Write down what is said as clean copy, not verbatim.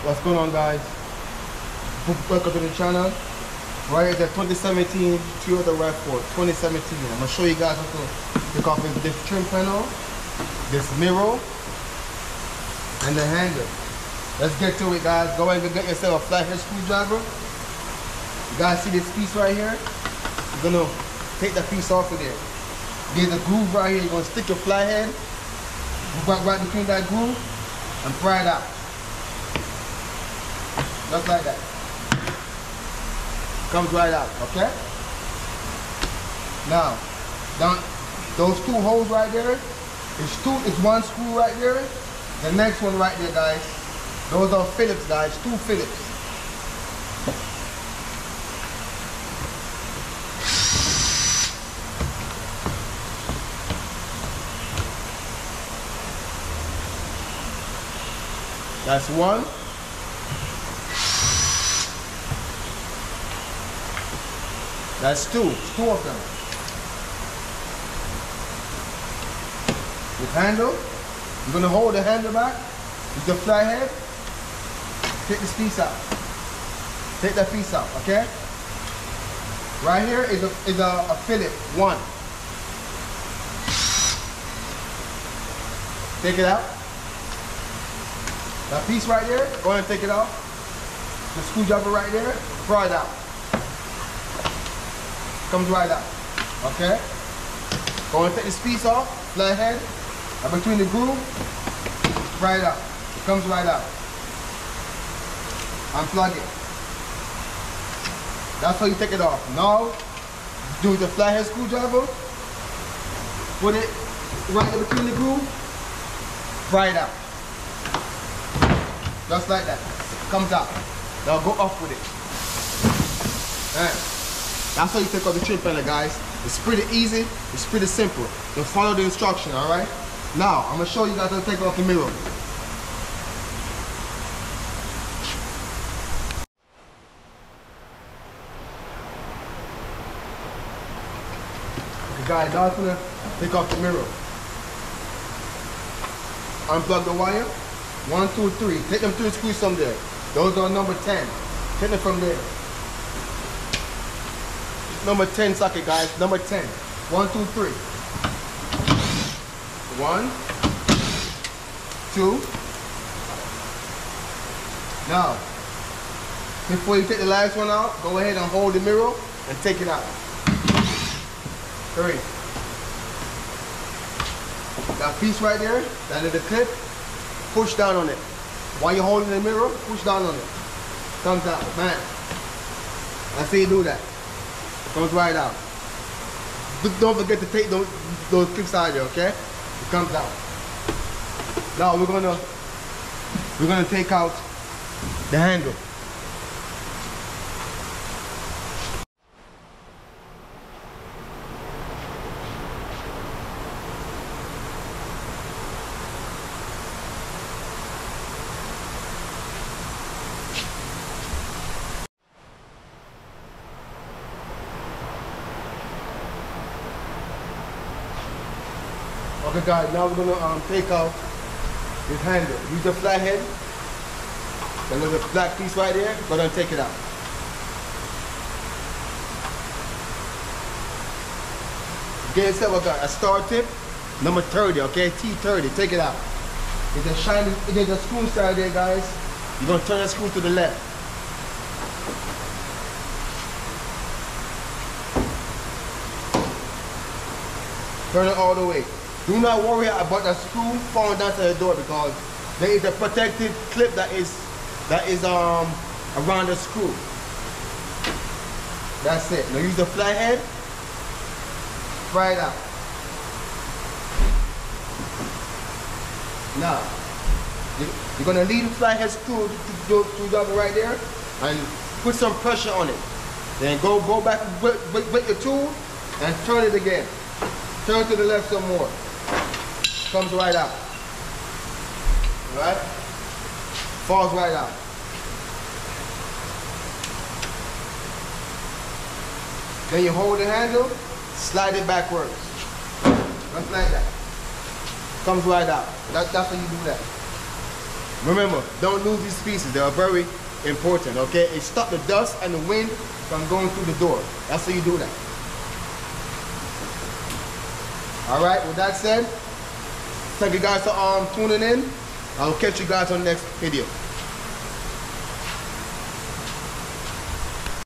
What's going on, guys? Welcome to the channel. Right, it's a 2017 Toyota RAV4, 2017. I'm gonna show you guys how to take off this trim panel, this mirror, and the handle. Let's get to it, guys. Go ahead and get yourself a flathead screwdriver. You guys see this piece right here? You're gonna take that piece off of there. There's a groove right here. You're gonna stick your flathead right between that groove and pry it out. Just like that. Comes right out, okay? Now, those two holes right there, it's one screw right there. The next one right there, guys, those are Phillips, guys, 2 Phillips. That's one. That's two. It's 2 of them. With handle, you're gonna hold the handle back with the flathead. Take this piece out. Take that piece out, okay? Right here is a Phillip, 1. Take it out. That piece right there, go ahead and take it off. The screwdriver right there, pry it out. Comes right out, okay? Go and take this piece off, flathead, and between the groove, pry it out. It comes right out. Unplug it. That's how you take it off. Now, do the flathead screwdriver, put it right in between the groove, pry it out. Just like that. Comes out. Now go off with it. Alright. That's how you take off the trim panel, guys. It's pretty easy. It's pretty simple. Just follow the instruction, alright? Now, I'm going to show you guys how to take off the mirror. Okay, guys, now I'm going to take off the mirror. Unplug the wire. 1, 2, 3. Take them 3 screws from there. Those are number 10. Take them from there. Number 10 socket, guys. Number 10. 1, 2, 3. 1, 2. Now, before you take the last one out, go ahead and hold the mirror and take it out. 3. That piece right there, that is the clip. Push down on it. While you're holding the mirror, push down on it. Comes out, man. I see you do that. Comes right out. Don't forget to take those clips out of there, okay? It comes out. Now we're gonna take out the handle. Okay, guys, now we're gonna take out this handle. Use the flathead. There's a black piece right there. Go ahead and take it out. Get yourself a star tip, number 30, okay? T30. Take it out. There's a shiny, there's a screw inside there, guys. You're gonna turn the screw to the left. Turn it all the way. Do not worry about the screw falling down to the door because there is a protective clip that is around the screw. That's it. Now use the flathead. Pry it out. Now you're gonna leave the flathead screwdriver right there and put some pressure on it. Then go back with your tool and turn it again. Turn to the left some more. Comes right out. Alright? Falls right out. Then you hold the handle, slide it backwards. Just like that. Comes right out. That's how you do that. Remember, don't lose these pieces. They are very important, okay? It stops the dust and the wind from going through the door. That's how you do that. All right, with that said, thank you guys for tuning in. I'll catch you guys on the next video.